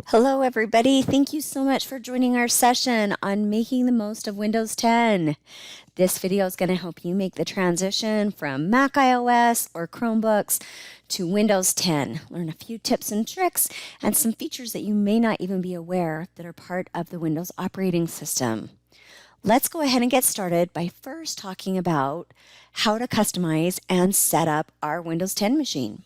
Hello, everybody. Thank you so much for joining our session on making the most of Windows 10. This video is going to help you make the transition from Mac iOS or Chromebooks to Windows 10. Learn a few tips and tricks and some features that you may not even be aware that are part of the Windows operating system. Let's go ahead and get started by first talking about how to customize and set up our Windows 10 machine.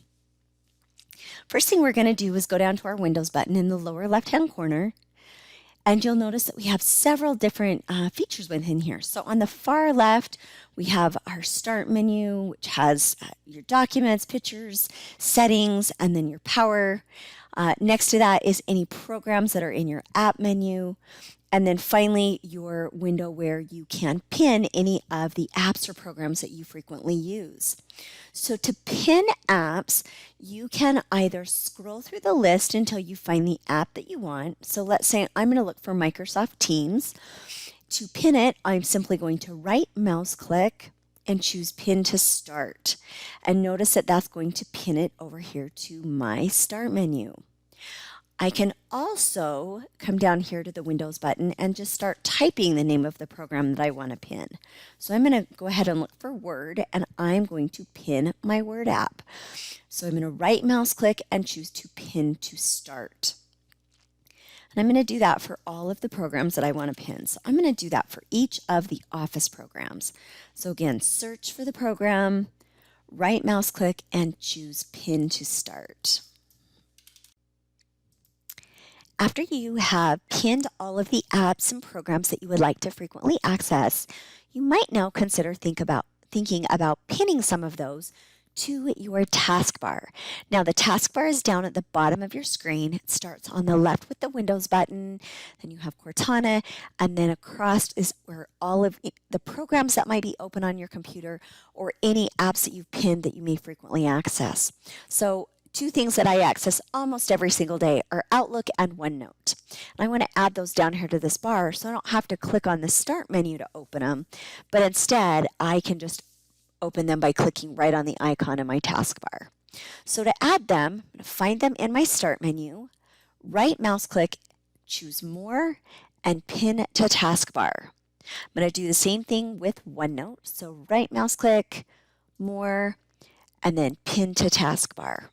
First thing we're going to do is go down to our Windows button in the lower left-hand corner, and you'll notice that we have several different features within here. So on the far left, we have our Start menu, which has your documents, pictures, settings, and then your power. Next to that is any programs that are in your app menu. And then finally, your window where you can pin any of the apps or programs that you frequently use. So to pin apps, you can either scroll through the list until you find the app that you want. So let's say I'm going to look for Microsoft Teams. To pin it, I'm simply going to right mouse click and choose Pin to Start. And notice that that's going to pin it over here to my Start menu. I can also come down here to the Windows button and just start typing the name of the program that I want to pin. So I'm going to go ahead and look for Word, and I'm going to pin my Word app. So I'm going to right mouse click and choose to Pin to Start. And I'm going to do that for all of the programs that I want to pin. So I'm going to do that for each of the Office programs. So again, search for the program, right mouse click, and choose Pin to Start. After you have pinned all of the apps and programs that you would like to frequently access, you might now consider thinking about pinning some of those to your taskbar. Now the taskbar is down at the bottom of your screen. It starts on the left with the Windows button, then you have Cortana, and then across is where all of the programs that might be open on your computer or any apps that you've pinned that you may frequently access. So two things that I access almost every single day are Outlook and OneNote. And I want to add those down here to this bar so I don't have to click on the Start menu to open them, but instead I can just open them by clicking right on the icon in my taskbar. So to add them, I'm going to find them in my Start menu, right mouse click, choose More, and Pin to Taskbar. I'm going to do the same thing with OneNote. So right mouse click, More, and then Pin to Taskbar.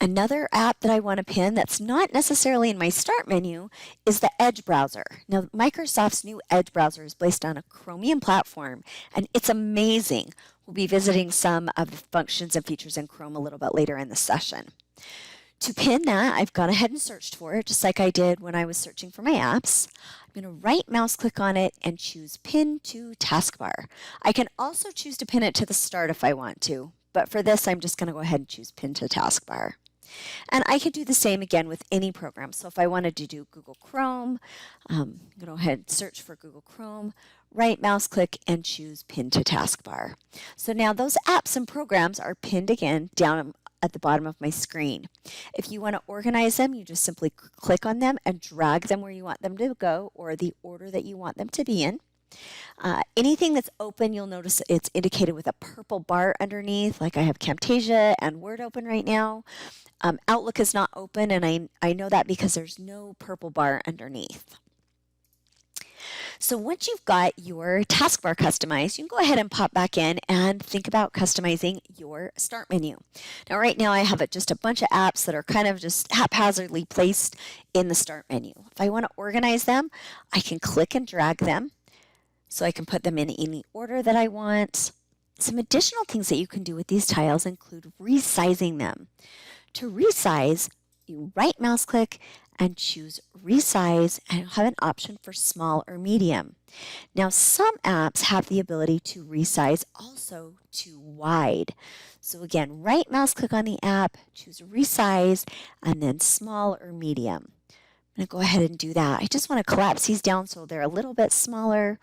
Another app that I want to pin that's not necessarily in my Start menu is the Edge browser. Now, Microsoft's new Edge browser is based on a Chromium platform, and it's amazing. We'll be visiting some of the functions and features in Chrome a little bit later in the session. To pin that, I've gone ahead and searched for it, just like I did when I was searching for my apps. I'm going to right mouse click on it and choose Pin to Taskbar. I can also choose to pin it to the start if I want to, but for this, I'm just going to go ahead and choose Pin to Taskbar. And I could do the same again with any program. So if I wanted to do Google Chrome, go ahead and search for Google Chrome, right mouse click and choose Pin to Taskbar. So now those apps and programs are pinned again down at the bottom of my screen. If you want to organize them, you just simply click on them and drag them where you want them to go or the order that you want them to be in. Anything that's open, you'll notice it's indicated with a purple bar underneath, like I have Camtasia and Word open right now. Outlook is not open, and I know that because there's no purple bar underneath. So once you've got your taskbar customized, you can go ahead and pop back in and think about customizing your Start menu. Now right now I have just a bunch of apps that are kind of just haphazardly placed in the Start menu. If I want to organize them, I can click and drag them so I can put them in any order that I want. Some additional things that you can do with these tiles include resizing them. To resize, you right mouse click and choose Resize, and you'll have an option for small or medium. Now some apps have the ability to resize also to wide. So again, right mouse click on the app, choose Resize, and then small or medium. I'm going to go ahead and do that. I just want to collapse these down so they're a little bit smaller.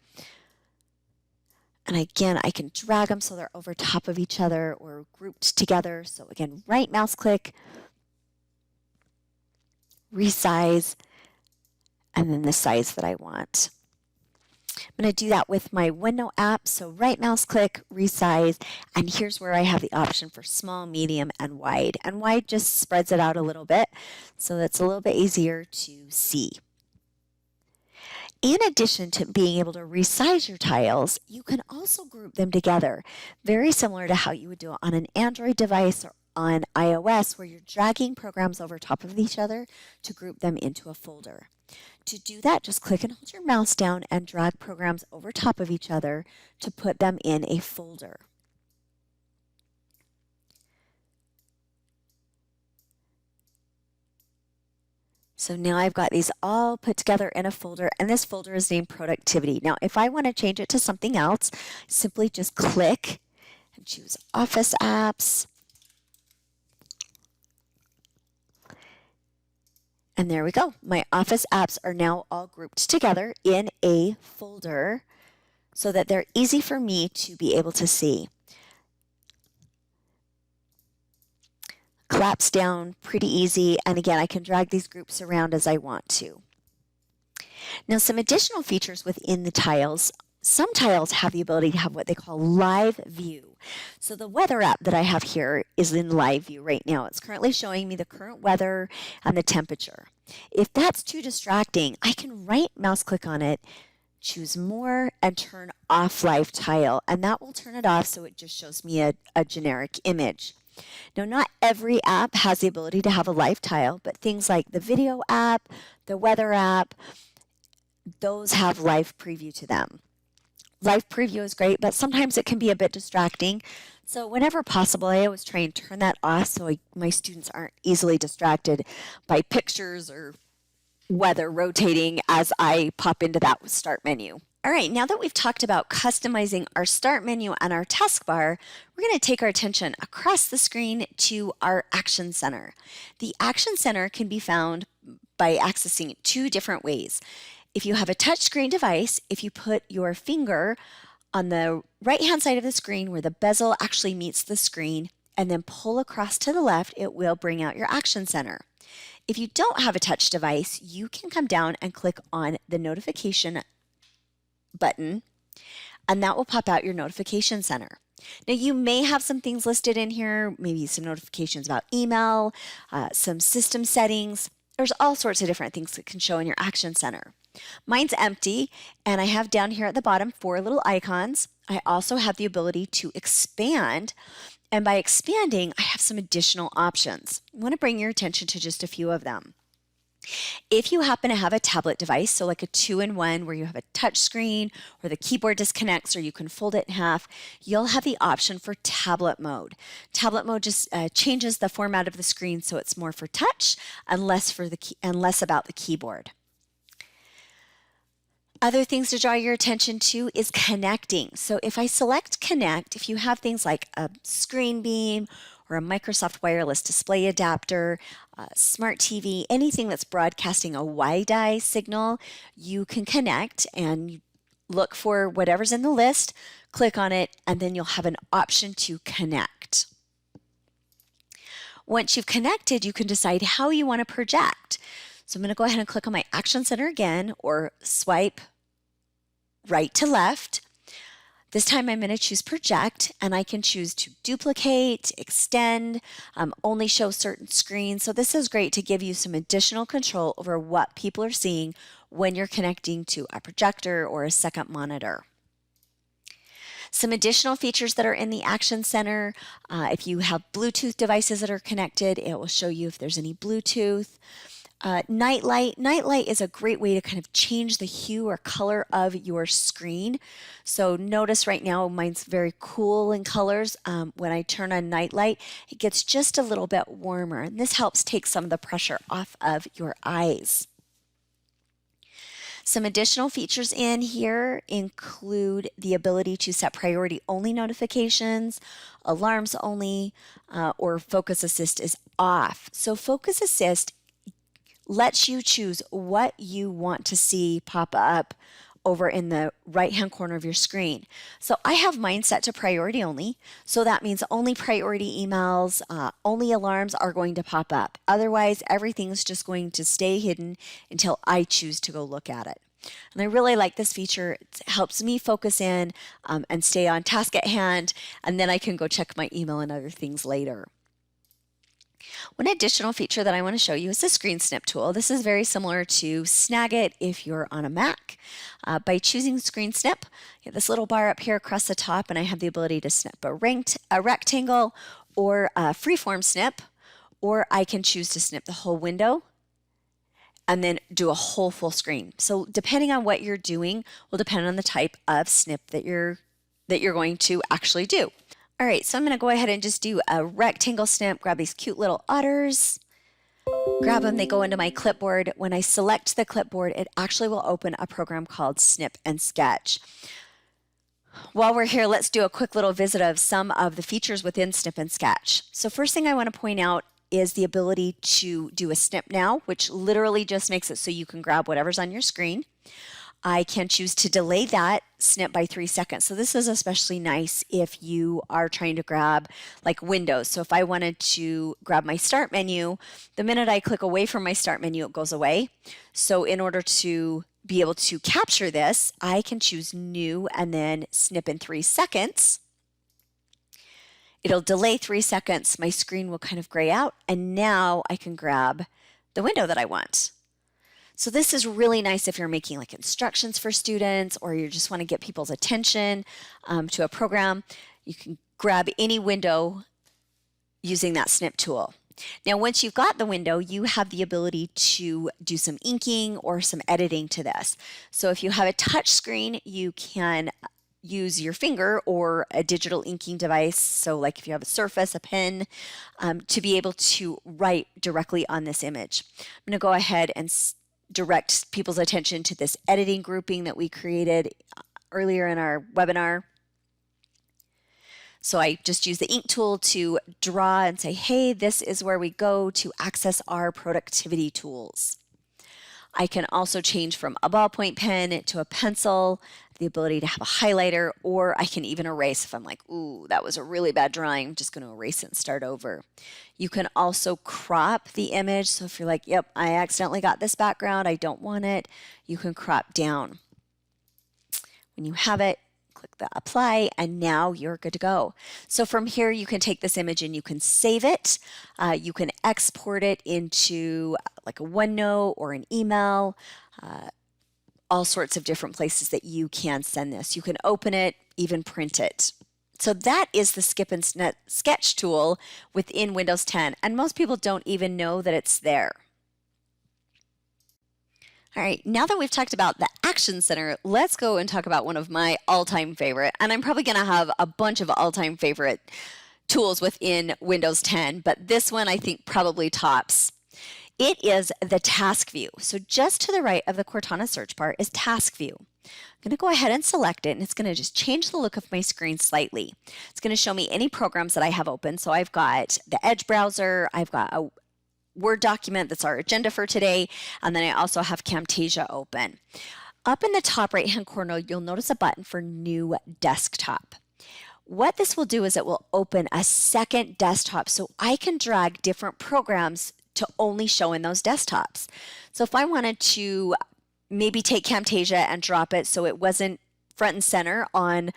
And again, I can drag them so they're over top of each other or grouped together. So again, right mouse click, resize, and then the size that I want. I'm going to do that with my window app. So right mouse click, resize, and here's where I have the option for small, medium, and wide. And wide just spreads it out a little bit, so that's a little bit easier to see. In addition to being able to resize your tiles, you can also group them together, very similar to how you would do it on an Android device or on iOS, where you're dragging programs over top of each other to group them into a folder. To do that, just click and hold your mouse down and drag programs over top of each other to put them in a folder. So now I've got these all put together in a folder, and this folder is named Productivity. Now, if I want to change it to something else, simply just click and choose Office Apps. And there we go. My Office apps are now all grouped together in a folder so that they're easy for me to be able to see. Collapse down, pretty easy. And again, I can drag these groups around as I want to. Now, some additional features within the tiles. Some tiles have the ability to have what they call live view. So the weather app that I have here is in live view right now. It's currently showing me the current weather and the temperature. If that's too distracting, I can right mouse click on it, choose more, and turn off live tile. And that will turn it off so it just shows me a generic image. Now, not every app has the ability to have a live tile, but things like the video app, the weather app, those have live preview to them. Live preview is great, but sometimes it can be a bit distracting. So whenever possible, I always try and turn that off so my students aren't easily distracted by pictures or weather rotating as I pop into that start menu. All right, now that we've talked about customizing our start menu and our taskbar, we're going to take our attention across the screen to our Action Center. The Action Center can be found by accessing it two different ways. If you have a touchscreen device, if you put your finger on the right-hand side of the screen where the bezel actually meets the screen and then pull across to the left, it will bring out your Action Center. If you don't have a touch device, you can come down and click on the notification button, and that will pop out your notification center. Now, you may have some things listed in here, maybe some notifications about email, some system settings. There's all sorts of different things that can show in your Action Center. Mine's empty, and I have down here at the bottom 4 little icons. I also have the ability to expand, and by expanding, I have some additional options. I want to bring your attention to just a few of them. If you happen to have a tablet device, so like a 2-in-1 where you have a touch screen or the keyboard disconnects or you can fold it in half, you'll have the option for tablet mode. Tablet mode just changes the format of the screen so it's more for touch and less about the keyboard. Other things to draw your attention to is connecting. So if I select connect, if you have things like a screen beam or a Microsoft wireless display adapter, smart TV, anything that's broadcasting a Wi-Fi signal, you can connect and look for whatever's in the list, click on it, and then you'll have an option to connect. Once you've connected, you can decide how you want to project. So I'm going to go ahead and click on my Action Center again, or swipe right to left. This time I'm going to choose project, and I can choose to duplicate, extend, only show certain screens. So this is great to give you some additional control over what people are seeing when you're connecting to a projector or a second monitor. Some additional features that are in the Action Center, if you have Bluetooth devices that are connected, it will show you if there's any Bluetooth. Nightlight. Nightlight is a great way to kind of change the hue or color of your screen. So notice right now mine's very cool in colors. When I turn on nightlight, it gets just a little bit warmer, and this helps take some of the pressure off of your eyes. Some additional features in here include the ability to set priority only notifications, alarms only, or Focus Assist is off. So Focus Assist lets you choose what you want to see pop up over in the right-hand corner of your screen. So I have mine set to priority only. So that means only priority emails, only alarms are going to pop up. Otherwise, everything's just going to stay hidden until I choose to go look at it. And I really like this feature. It helps me focus in and stay on task at hand, and then I can go check my email and other things later. One additional feature that I want to show you is the Screen Snip tool. This is very similar to Snagit if you're on a Mac. By choosing Screen Snip, you have this little bar up here across the top, and I have the ability to snip a rectangle or a freeform snip, or I can choose to snip the whole window and then do a whole full screen. So depending on what you're doing will depend on the type of snip that you're going to actually do. All right, so I'm going to go ahead and just do a rectangle snip, grab these cute little otters, grab them, they go into my clipboard. When I select the clipboard, it actually will open a program called Snip and Sketch. While we're here, let's do a quick little visit of some of the features within Snip and Sketch. So first thing I want to point out is the ability to do a snip now, which literally just makes it so you can grab whatever's on your screen. I can choose to delay that snip by 3 seconds. So this is especially nice if you are trying to grab like windows. So if I wanted to grab my start menu, the minute I click away from my start menu, it goes away. So in order to be able to capture this, I can choose new and then snip in 3 seconds. It'll delay 3 seconds. My screen will kind of gray out, and now I can grab the window that I want. So this is really nice if you're making like instructions for students, or you just want to get people's attention to a program. You can grab any window using that snip tool. Now, once you've got the window, you have the ability to do some inking or some editing to this. So if you have a touch screen, you can use your finger or a digital inking device. So like if you have a Surface, a pen, to be able to write directly on this image. I'm going to go ahead and direct people's attention to this editing grouping that we created earlier in our webinar. So I just use the ink tool to draw and say, hey, this is where we go to access our productivity tools. I can also change from a ballpoint pen to a pencil, the ability to have a highlighter, or I can even erase if I'm like, ooh, that was a really bad drawing. I'm just going to erase it and start over. You can also crop the image. So if you're like, yep, I accidentally got this background, I don't want it, you can crop down. When you have it, click the apply, and now you're good to go. So from here, you can take this image and you can save it. You can export it into like a OneNote or an email, all sorts of different places that you can send this. You can open it, even print it. So that is the Skip and Sketch tool within Windows 10, and most people don't even know that it's there. All right, now that we've talked about the Action Center, let's go and talk about one of my all-time favorite, and I'm probably going to have a bunch of all-time favorite tools within Windows 10, but this one I think probably tops. It is the Task View. So just to the right of the Cortana search bar is Task View. I'm going to go ahead and select it, and it's going to just change the look of my screen slightly. It's going to show me any programs that I have open. So I've got the Edge browser, I've got a Word document that's our agenda for today, and then I also have Camtasia open. Up in the top right-hand corner, you'll notice a button for New Desktop. What this will do is it will open a second desktop, so I can drag different programs to only show in those desktops. So if I wanted to maybe take Camtasia and drop it so it wasn't front and center on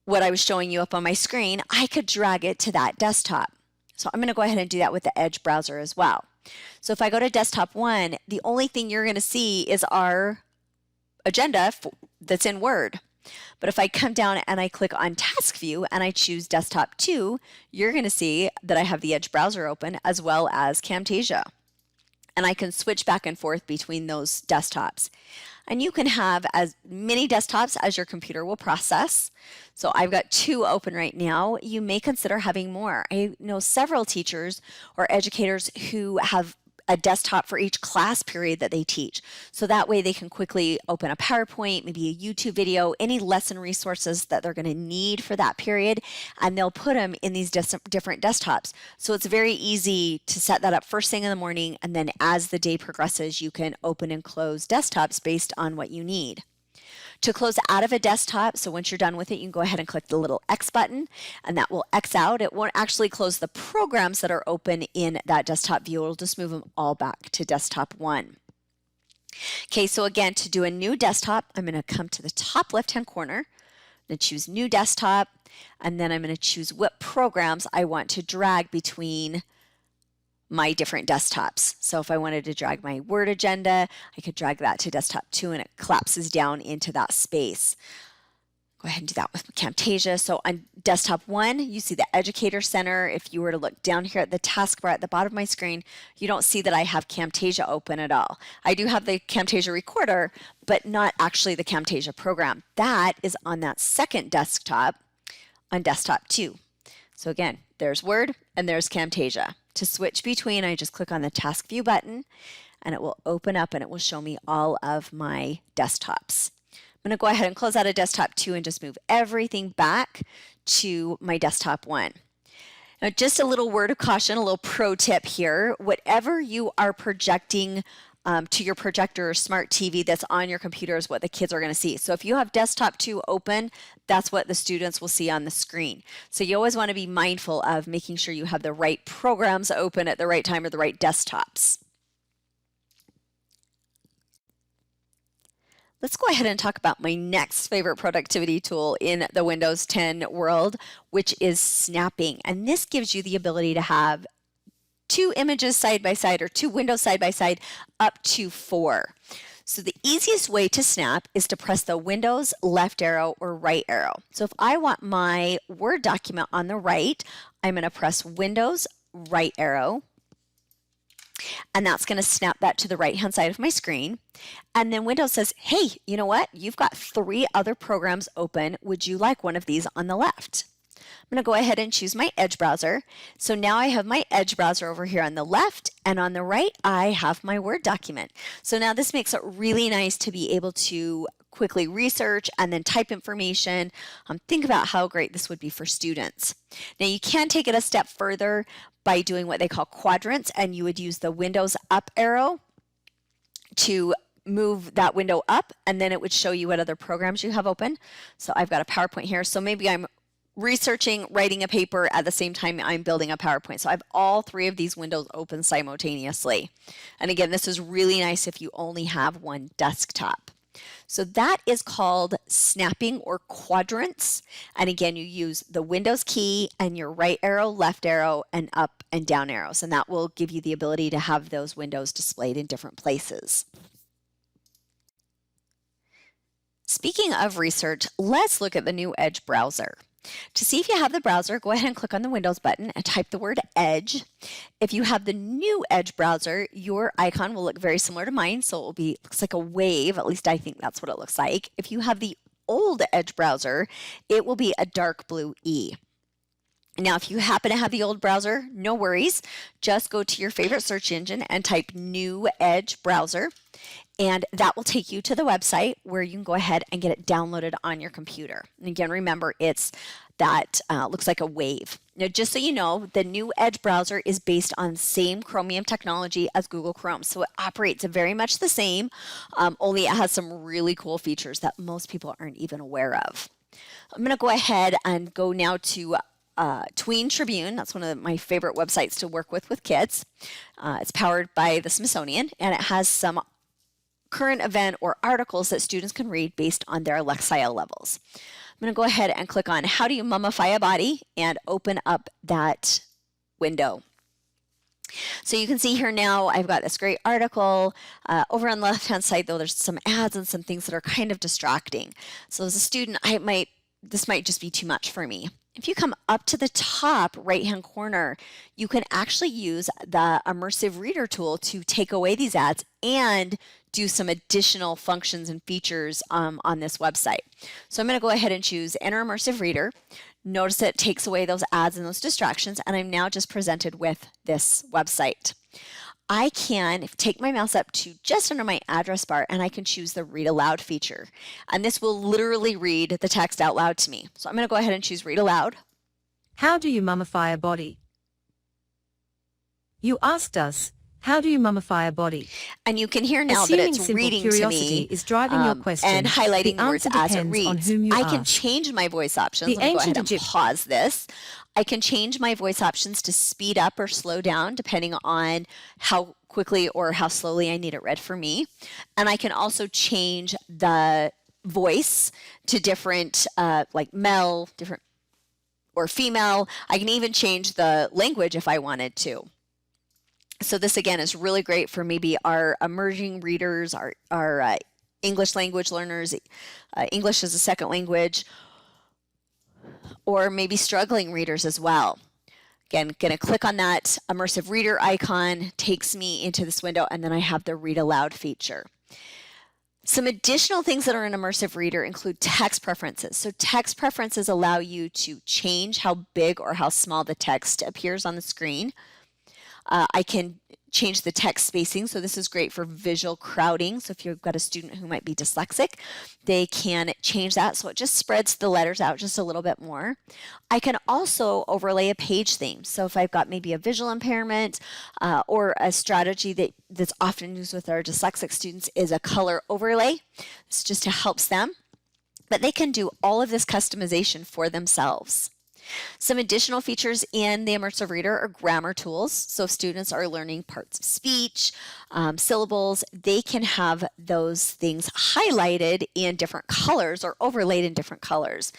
what I was showing you up on my screen, I could drag it to that desktop. So I'm going to go ahead and do that with the Edge browser as well. So if I go to desktop 1, the only thing you're going to see is our agenda that's in Word. But if I come down and I click on Task View and I choose desktop 2, you're going to see that I have the Edge browser open as well as Camtasia. And I can switch back and forth between those desktops. And you can have as many desktops as your computer will process. So I've got 2 open right now. You may consider having more. I know several teachers or educators who have a desktop for each class period that they teach. So that way they can quickly open a PowerPoint, maybe a YouTube video, any lesson resources that they're going to need for that period, and they'll put them in these different desktops. So it's very easy to set that up first thing in the morning, and then as the day progresses, you can open and close desktops based on what you need. To close out of a desktop, so once you're done with it, you can go ahead and click the little X button, and that will X out. It won't actually close the programs that are open in that desktop view. It'll just move them all back to desktop 1. Okay, so again, to do a new desktop, I'm going to come to the top left-hand corner. I'm going to choose New Desktop, and then I'm going to choose what programs I want to drag between my different desktops. So if I wanted to drag my Word agenda, I could drag that to desktop 2 and it collapses down into that space. Go ahead and do that with Camtasia. So on desktop 1, you see the Educator Center. If you were to look down here at the taskbar at the bottom of my screen, you don't see that I have Camtasia open at all. I do have the Camtasia Recorder, but not actually the Camtasia program. That is on that second desktop on desktop 2. So again, there's Word and there's Camtasia. To switch between, I just click on the Task View button and it will open up and it will show me all of my desktops. I'm going to go ahead and close out of desktop 2 and just move everything back to my desktop 1. Now, just a little word of caution, a little pro tip here. Whatever you are projecting to your projector or smart TV that's on your computer is what the kids are going to see. So if you have desktop 2 open, that's what the students will see on the screen. So you always want to be mindful of making sure you have the right programs open at the right time or the right desktops. Let's go ahead and talk about my next favorite productivity tool in the Windows 10 world, which is snapping. And this gives you the ability to have 2 images side by side or 2 windows side by side up to 4. So the easiest way to snap is to press the Windows left arrow or right arrow. So if I want my Word document on the right, I'm going to press Windows right arrow. And that's going to snap that to the right-hand side of my screen. And then Windows says, hey, you know what? You've got 3 other programs open. Would you like one of these on the left? I'm going to go ahead and choose my Edge browser. So now I have my Edge browser over here on the left, and on the right, I have my Word document. So now this makes it really nice to be able to quickly research and then type information. Think about how great this would be for students. Now you can take it a step further by doing what they call quadrants, and you would use the Windows up arrow to move that window up, and then it would show you what other programs you have open. So I've got a PowerPoint here. So maybe I'm researching, writing a paper at the same time I'm building a PowerPoint. So I have all 3 of these windows open simultaneously. And again, this is really nice if you only have one desktop. So that is called snapping or quadrants. And again, you use the Windows key and your right arrow, left arrow, and up and down arrows. And that will give you the ability to have those windows displayed in different places. Speaking of research, let's look at the new Edge browser. To see if you have the browser, go ahead and click on the Windows button and type the word Edge. If you have the new Edge browser, your icon will look very similar to mine, so it will be, looks like a wave, at least I think that's what it looks like. If you have the old Edge browser, it will be a dark blue E. Now, if you happen to have the old browser, no worries. Just go to your favorite search engine and type New Edge Browser, and that will take you to the website where you can go ahead and get it downloaded on your computer. And again, remember, it's that looks like a wave. Now, just so you know, the new Edge browser is based on same Chromium technology as Google Chrome, so it operates very much the same, only it has some really cool features that most people aren't even aware of. I'm going to go ahead and go now to Tween Tribune. That's one of my favorite websites to work with kids. It's powered by the Smithsonian, and it has some current event or articles that students can read based on their Alexia levels. I'm going to go ahead and click on How do you mummify a body and open up that window. So you can see here now I've got this great article. Over on the left-hand side, though, there's some ads and some things that are kind of distracting. So as a student, this might just be too much for me. If you come up to the top right-hand corner, you can actually use the Immersive Reader tool to take away these ads and do some additional functions and features on this website. So I'm going to go ahead and choose Enter Immersive Reader. Notice it takes away those ads and those distractions, and I'm now just presented with this website. I can take my mouse up to just under my address bar and I can choose the Read Aloud feature. And this will literally read the text out loud to me. So I'm going to go ahead and choose Read Aloud. How do you mummify a body? You asked us, How do you mummify a body? And you can hear now that Assuming it's simple reading to curiosity me is driving your question, and highlighting the the words answer as it depends on reads. whom you I can ask. change my voice options. The Let me go ahead ancient and Egyptians. pause this. I can change my voice options to speed up or slow down depending on how quickly or how slowly I need it read for me. And I can also change the voice to different, like male, different or female. I can even change the language if I wanted to. So this again is really great for maybe our emerging readers, our English language learners, English as a second language, or maybe struggling readers as well. Again, going to click on that immersive reader icon, takes me into this window, and then I have the read aloud feature. Some additional things that are in immersive reader include text preferences. So text preferences allow you to change how big or how small the text appears on the screen. I can change the text spacing, so this is great for visual crowding. So if you've got a student who might be dyslexic, they can change that so it just spreads the letters out just a little bit more. I can also overlay a page theme. So if I've got maybe a visual impairment or a strategy that's often used with our dyslexic students is a color overlay. It's just to help them, but they can do all of this customization for themselves. Some additional features in the immersive reader are grammar tools. So if students are learning parts of speech, syllables, they can have those things highlighted in different colors or overlaid in different colors.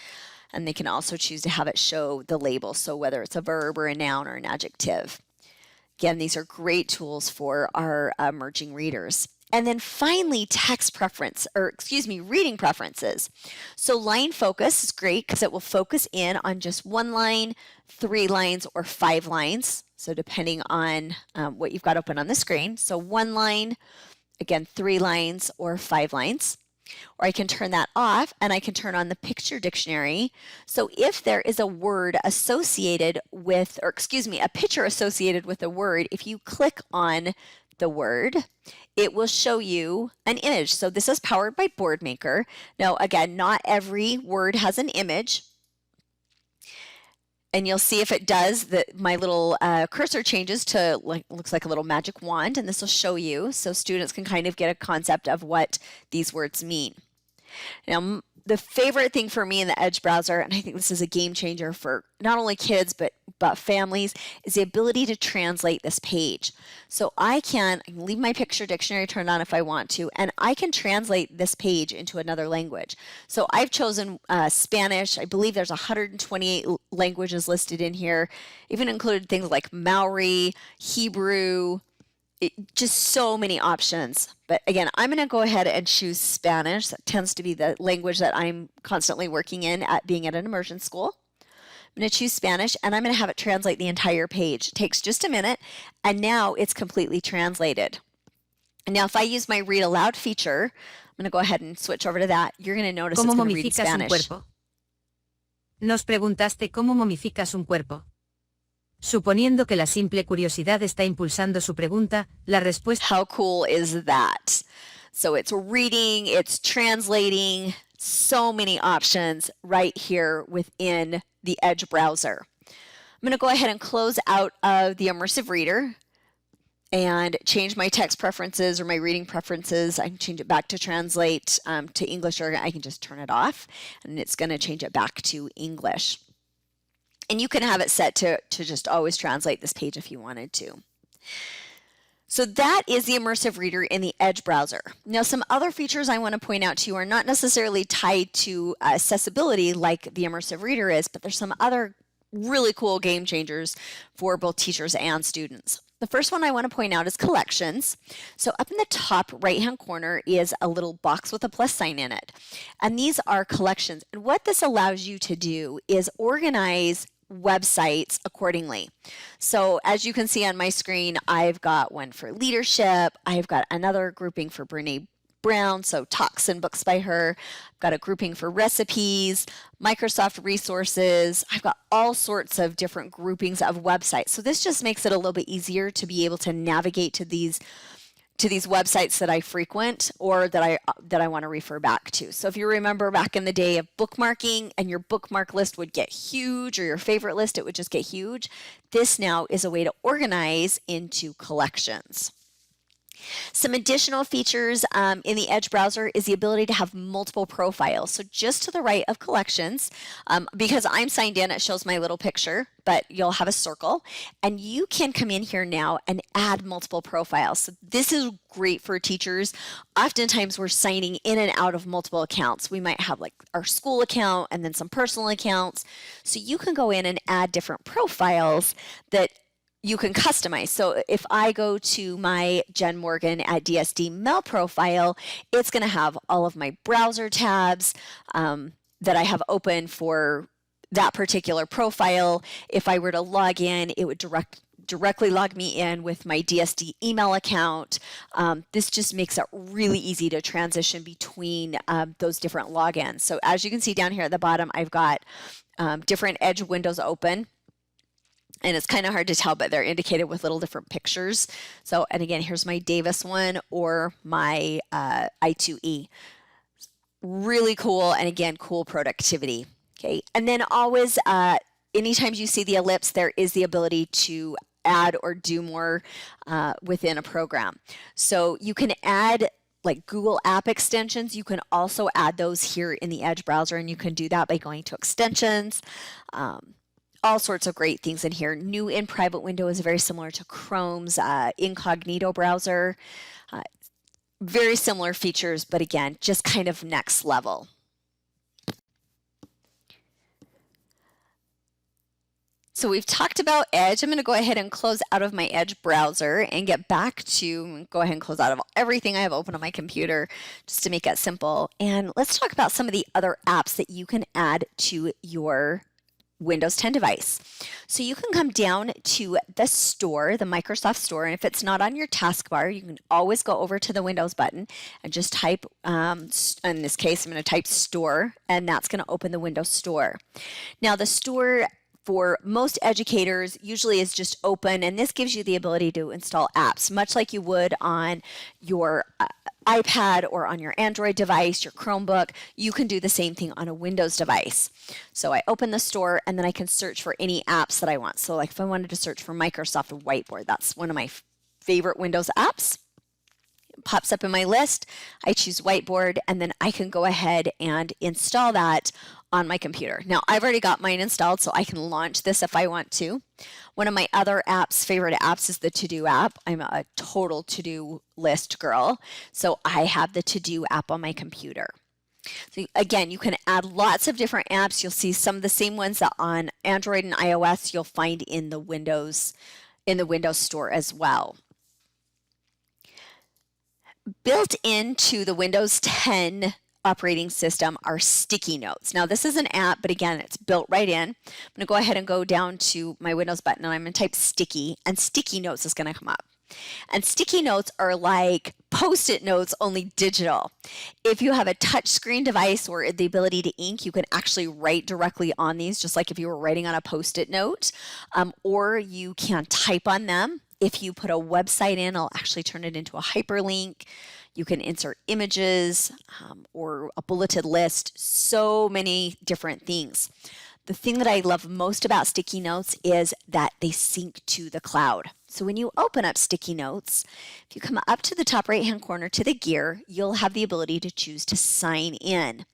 And they can also choose to have it show the label, so whether it's a verb or a noun or an adjective. Again, these are great tools for our emerging readers. And then finally, reading preferences. So line focus is great because it will focus in on just one line, 3 lines, or 5 lines. So depending on what you've got open on the screen. So 1 line, again, 3 lines, or 5 lines. Or I can turn that off and I can turn on the picture dictionary. So if there is a word associated with, a picture associated with a word, if you click on the word, it will show you an image. So this is powered by BoardMaker. Now, again, not every word has an image. And you'll see if it does that my little cursor changes to looks like a little magic wand, and this will show you so students can kind of get a concept of what these words mean. Now, the favorite thing for me in the Edge browser, and I think this is a game changer for not only kids but families, is the ability to translate this page. So I can leave my picture dictionary turned on if I want to, and I can translate this page into another language. So I've chosen Spanish. I believe there's 128 languages listed in here, even included things like Maori, Hebrew, just so many options. But again, I'm going to go ahead and choose Spanish. That tends to be the language that I'm constantly working in at being at an immersion school. I'm going to choose Spanish and I'm going to have it translate the entire page. It takes just a minute and now it's completely translated. And now if I use my read aloud feature, I'm going to go ahead and switch over to that. You're going to notice it's going to read in Spanish. Un cuerpo? Nos preguntaste cómo momificas un cuerpo. Suponiendo que la simple curiosidad está impulsando su pregunta, la respuesta... How cool is that? So it's reading, it's translating, so many options right here within the Edge browser. I'm going to go ahead and close out of the immersive reader and change my text preferences or my reading preferences. I can change it back to translate to English, or I can just turn it off and it's going to change it back to English. And you can have it set to just always translate this page if you wanted to. So that is the immersive reader in the Edge browser. Now, some other features I want to point out to you are not necessarily tied to accessibility like the immersive reader is, but there's some other really cool game changers for both teachers and students. The first one I want to point out is collections. So up in the top right-hand corner is a little box with a plus sign in it. And these are collections. And what this allows you to do is organize websites accordingly. So as you can see on my screen, I've got one for leadership. I've got another grouping for Brene Brown, so talks and books by her. I've got a grouping for recipes, Microsoft resources. I've got all sorts of different groupings of websites. So this just makes it a little bit easier to be able to navigate to these websites that I frequent or that I want to refer back to. So if you remember back in the day of bookmarking and your bookmark list would get huge, or your favorite list, it would just get huge. This now is a way to organize into collections. Some additional features in the Edge browser is the ability to have multiple profiles. So just to the right of collections, because I'm signed in, it shows my little picture, but you'll have a circle, and you can come in here now and add multiple profiles. So this is great for teachers. Oftentimes we're signing in and out of multiple accounts. We might have like our school account and then some personal accounts. So you can go in and add different profiles that you can customize. So if I go to my Jen Morgan at DSD Mel profile, it's going to have all of my browser tabs that I have open for that particular profile. If I were to log in, it would directly log me in with my DSD email account. This just makes it really easy to transition between those different logins. So as you can see down here at the bottom, I've got different Edge windows open. And it's kind of hard to tell, but they're indicated with little different pictures. So, and again, here's my Davis one or my I2E. Really cool, and again, cool productivity. Okay, and then always, anytime you see the ellipse, there is the ability to add or do more within a program. So you can add like Google app extensions. You can also add those here in the Edge browser, and you can do that by going to extensions. All sorts of great things in here. New in private window is very similar to Chrome's incognito browser. Very similar features, but again, just kind of next level. So we've talked about Edge. I'm going to go ahead and close out of my Edge browser and get back to, go ahead and close out of everything I have open on my computer just to make it simple. And let's talk about some of the other apps that you can add to your Windows 10 device. So you can come down to the store, the Microsoft Store, and if it's not on your taskbar, you can always go over to the Windows button and just type, in this case, I'm going to type Store, and that's going to open the Windows Store. Now the store for most educators usually is just open, and this gives you the ability to install apps, much like you would on your iPad or on your Android device, your Chromebook. You can do the same thing on a Windows device. So I open the store, and then I can search for any apps that I want. So like if I wanted to search for Microsoft Whiteboard, that's one of my favorite Windows apps. It pops up in my list. I choose Whiteboard, and then I can go ahead and install that on my computer. Now I've already got mine installed, so I can launch this if I want to. One of my other favorite apps is the To-Do app. I'm a total to-do list girl, so I have the To-Do app on my computer. So again, you can add lots of different apps. You'll see some of the same ones that on Android and iOS you'll find in the Windows Store as well. Built into the Windows 10 operating system are sticky notes. Now this is an app, but again, it's built right in. I'm going to go ahead and go down to my Windows button, and I'm going to type sticky, and sticky notes is going to come up. And sticky notes are like Post-it notes, only digital. If you have a touch screen device or the ability to ink, you can actually write directly on these, just like if you were writing on a Post-it note, or you can type on them. If you put a website in, I'll actually turn it into a hyperlink. You can insert images or a bulleted list, so many different things. The thing that I love most about sticky notes is that they sync to the cloud. So when you open up sticky notes, if you come up to the top right-hand corner to the gear, you'll have the ability to choose to sign in.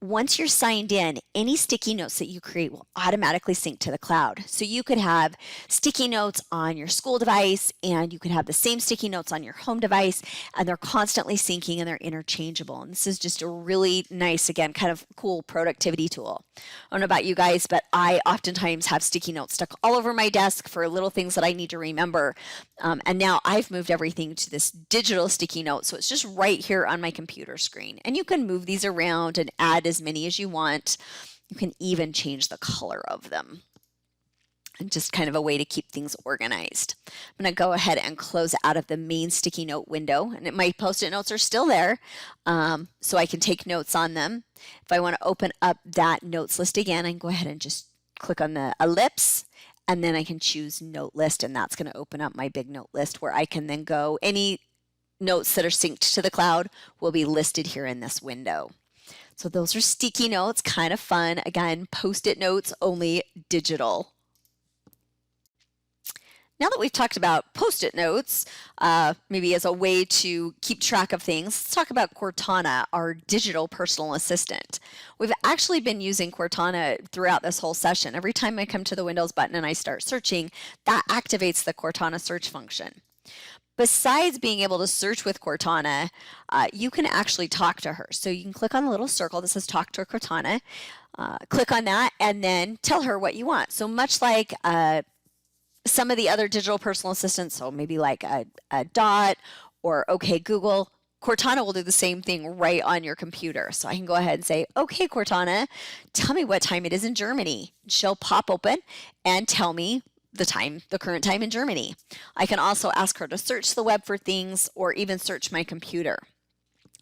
Once you're signed in, any sticky notes that you create will automatically sync to the cloud. So you could have sticky notes on your school device, and you could have the same sticky notes on your home device, and they're constantly syncing and they're interchangeable. And this is just a really nice, again, kind of cool productivity tool. I don't know about you guys, but I oftentimes have sticky notes stuck all over my desk for little things that I need to remember. And now I've moved everything to this digital sticky note, so it's just right here on my computer screen. And you can move these around and add as many as you want. You can even change the color of them. And just kind of a way to keep things organized. I'm going to go ahead and close out of the main sticky note window, and my Post-it notes are still there, so I can take notes on them. If I want to open up that notes list again, I can go ahead and just click on the ellipse, and then I can choose note list, and that's going to open up my big note list where I can then go, any notes that are synced to the cloud will be listed here in this window. So those are sticky notes, kind of fun. Again, Post-it notes, only digital. Now that we've talked about Post-it notes, maybe as a way to keep track of things, let's talk about Cortana, our digital personal assistant. We've actually been using Cortana throughout this whole session. Every time I come to the Windows button and I start searching, that activates the Cortana search function. Besides being able to search with Cortana, you can actually talk to her. So you can click on the little circle that says Talk to Cortana, click on that, and then tell her what you want. So much like some of the other digital personal assistants, so maybe like a Dot or OK Google, Cortana will do the same thing right on your computer. So I can go ahead and say, OK Cortana, tell me what time it is in Germany. She'll pop open and tell me the current time in Germany. I can also ask her to search the web for things or even search my computer.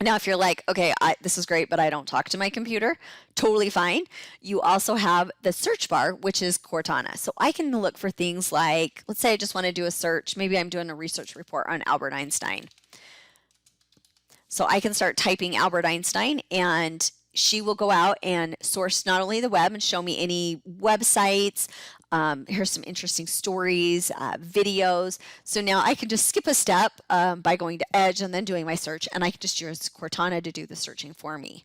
Now, if you're like, okay, this is great, but I don't talk to my computer, totally fine. You also have the search bar, which is Cortana. So I can look for things like, let's say I just want to do a search. Maybe I'm doing a research report on Albert Einstein. So I can start typing Albert Einstein, and she will go out and source not only the web and show me any websites. Here's some interesting stories, videos. So now I can just skip a step by going to Edge and then doing my search, and I can just use Cortana to do the searching for me.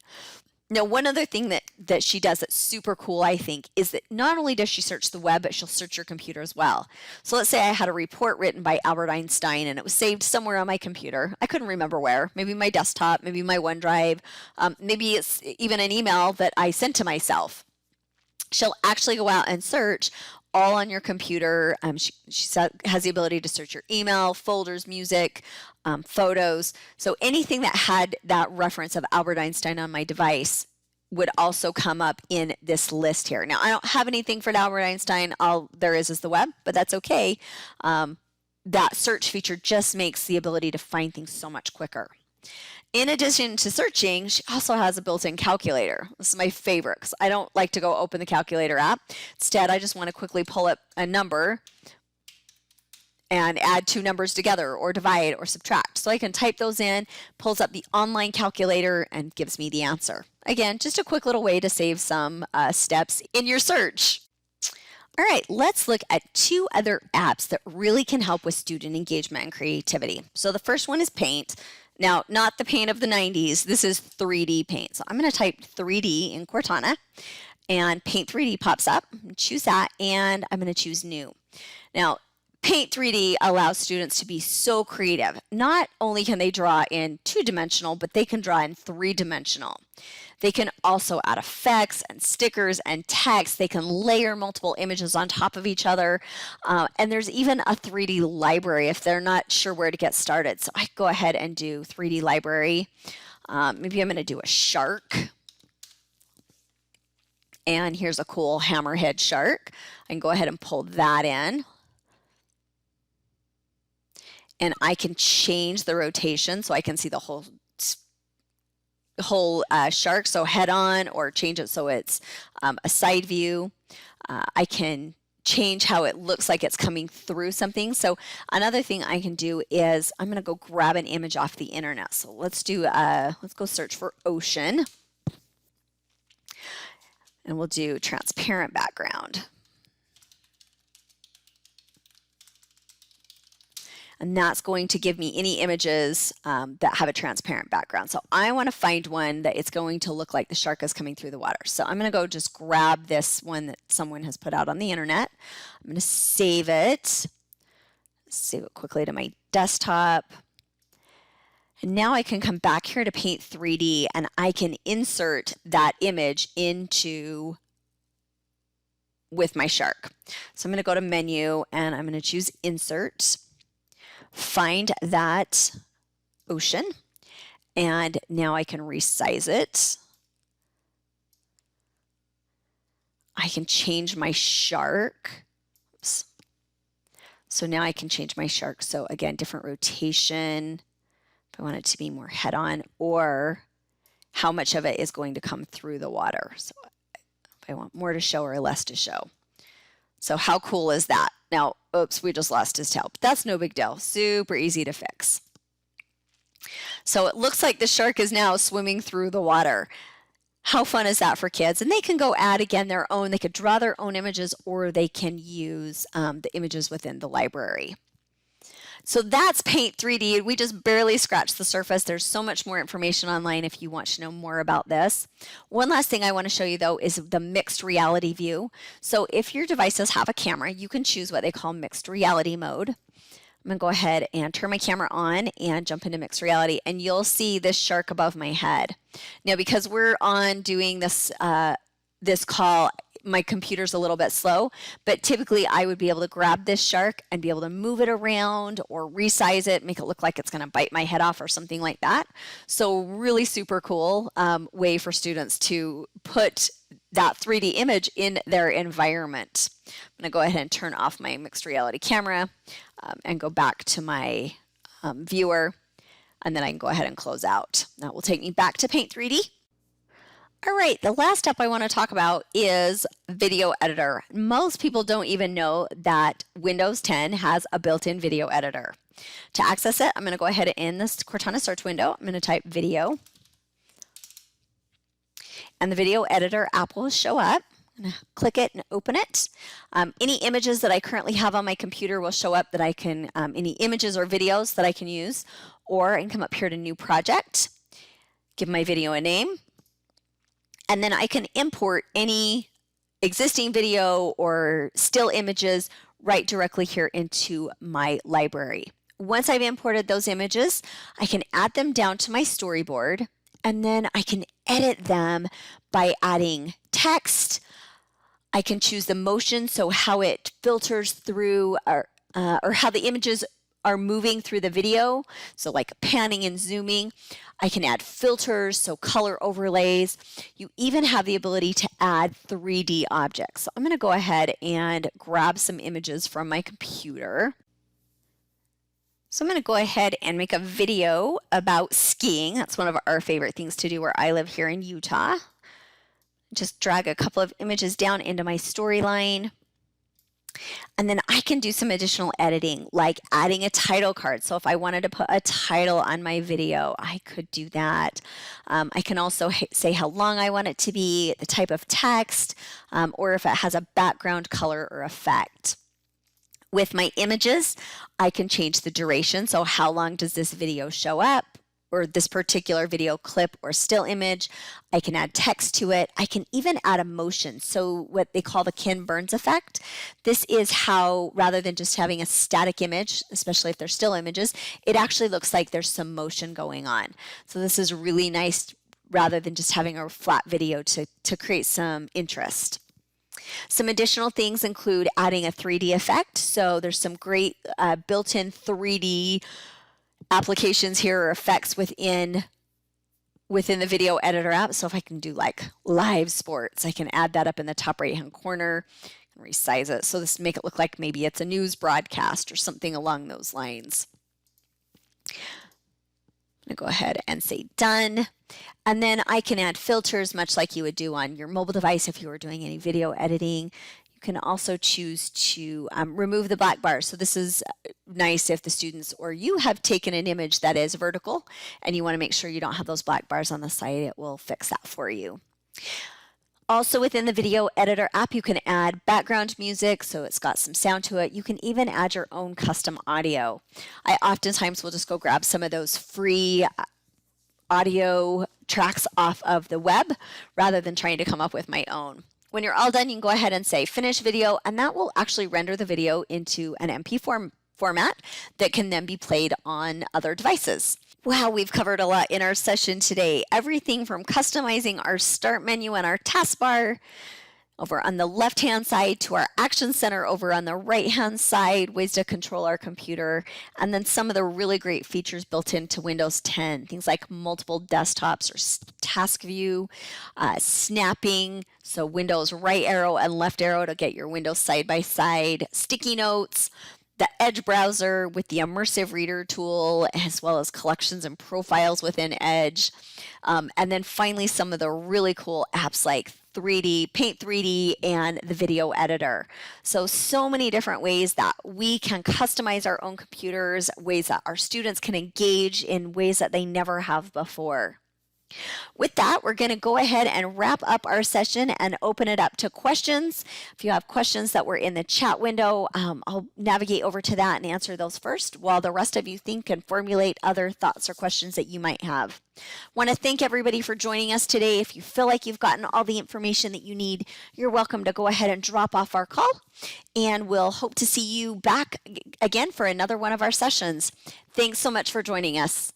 Now, one other thing that she does that's super cool, I think, is that not only does she search the web, but she'll search your computer as well. So let's say I had a report written by Albert Einstein and it was saved somewhere on my computer. I couldn't remember where, maybe my desktop, maybe my OneDrive, maybe it's even an email that I sent to myself. She'll actually go out and search all on your computer. She has the ability to search your email, folders, music, photos. So anything that had that reference of Albert Einstein on my device would also come up in this list here. Now, I don't have anything for Albert Einstein. All there is the web, but that's okay. That search feature just makes the ability to find things so much quicker. In addition to searching, she also has a built-in calculator. This is my favorite because I don't like to go open the calculator app. Instead, I just want to quickly pull up a number and add two numbers together or divide or subtract. So I can type those in, pulls up the online calculator, and gives me the answer. Again, just a quick little way to save some steps in your search. All right, let's look at two other apps that really can help with student engagement and creativity. So the first one is Paint. Now, not the paint of the 90s, this is 3D paint. So I'm going to type 3D in Cortana, and Paint 3D pops up. Choose that, and I'm going to choose New. Now, Paint 3D allows students to be so creative. Not only can they draw in two-dimensional, but they can draw in three-dimensional. They can also add effects and stickers and text. They can layer multiple images on top of each other. And there's even a 3D library if they're not sure where to get started. So I go ahead and do 3D library. Maybe I'm going to do a shark. And here's a cool hammerhead shark. I can go ahead and pull that in. And I can change the rotation so I can see the whole shark, so head on, or change it so it's a side view. I can change how it looks like it's coming through something. So another thing I can do is I'm going to go grab an image off the internet. So let's go search for ocean, and we'll do transparent background. And that's going to give me any images that have a transparent background. So I want to find one that it's going to look like the shark is coming through the water. So I'm going to go just grab this one that someone has put out on the internet. I'm going to save it quickly to my desktop. And now I can come back here to Paint 3D, and I can insert that image with my shark. So I'm going to go to Menu, and I'm going to choose Insert. Find that ocean, and now I can resize it. I can change my shark. Oops. So now I can change my shark. So again, different rotation, if I want it to be more head-on, or how much of it is going to come through the water. So if I want more to show or less to show. So how cool is that? Now, oops, we just lost his tail. But that's no big deal. Super easy to fix. So it looks like the shark is now swimming through the water. How fun is that for kids? And they can go add again their own, they could draw their own images, or they can use the images within the library. So that's Paint 3D. We just barely scratched the surface. There's so much more information online if you want to know more about this. One last thing I want to show you though is the mixed reality view. So if your devices have a camera, you can choose what they call mixed reality mode. I'm going to go ahead and turn my camera on and jump into mixed reality, and you'll see this shark above my head. Now, because we're on doing this, this call, my computer's a little bit slow, but typically I would be able to grab this shark and be able to move it around or resize it, make it look like it's going to bite my head off or something like that. So really super cool way for students to put that 3D image in their environment. I'm going to go ahead and turn off my mixed reality camera and go back to my viewer, and then I can go ahead and close out. That will take me back to Paint 3D. All right, the last step I want to talk about is Video Editor. Most people don't even know that Windows 10 has a built-in video editor. To access it, I'm going to go ahead in this Cortana search window. I'm going to type video, and the Video Editor app will show up. I'm going to click it and open it. Any images that I currently have on my computer will show up that I can, any images or videos that I can use, or I can come up here to New Project, give my video a name, and then I can import any existing video or still images right directly here into my library. Once I've imported those images, I can add them down to my storyboard, and then I can edit them by adding text. I can choose the motion, so how it filters through or how the images are moving through the video, so like panning and zooming. I can add filters, so color overlays. You even have the ability to add 3D objects. So I'm going to go ahead and grab some images from my computer. So I'm going to go ahead and make a video about skiing. That's one of our favorite things to do where I live here in Utah. Just drag a couple of images down into my storyline. And then I can do some additional editing, like adding a title card. So if I wanted to put a title on my video, I could do that. I can also say how long I want it to be, the type of text, or if it has a background color or effect. With my images, I can change the duration. So how long does this video show up, or this particular video clip or still image? I can add text to it. I can even add a motion. So what they call the Ken Burns effect. This is how, rather than just having a static image, especially if they're still images, it actually looks like there's some motion going on. So this is really nice rather than just having a flat video to create some interest. Some additional things include adding a 3D effect. So there's some great built-in 3D applications here or effects within the video editor app. So if I can do like live sports, I can add that up in the top right hand corner and resize it. So this make it look like maybe it's a news broadcast or something along those lines. I'm going to go ahead and say done. And then I can add filters much like you would do on your mobile device if you were doing any video editing. You can also choose to remove the black bar. So this is nice if the students or you have taken an image that is vertical and you want to make sure you don't have those black bars on the side. It will fix that for you. Also within the video editor app, you can add background music, so it's got some sound to it. You can even add your own custom audio. I oftentimes will just go grab some of those free audio tracks off of the web rather than trying to come up with my own. When you're all done, you can go ahead and say finish video, and that will actually render the video into an MP4 format that can then be played on other devices. Wow, we've covered a lot in our session today. Everything from customizing our start menu and our taskbar over on the left-hand side to our action center over on the right-hand side, ways to control our computer, and then some of the really great features built into Windows 10, things like multiple desktops or task view, snapping, so Windows right arrow and left arrow to get your windows side by side, sticky notes, the Edge browser with the immersive reader tool, as well as collections and profiles within Edge. And then finally, some of the really cool apps like Paint 3D and the video editor. So many different ways that we can customize our own computers, ways that our students can engage in ways that they never have before. With that, we're going to go ahead and wrap up our session and open it up to questions. If you have questions that were in the chat window, I'll navigate over to that and answer those first while the rest of you think and formulate other thoughts or questions that you might have. Want to thank everybody for joining us today. If you feel like you've gotten all the information that you need, you're welcome to go ahead and drop off our call, and we'll hope to see you back again for another one of our sessions. Thanks so much for joining us.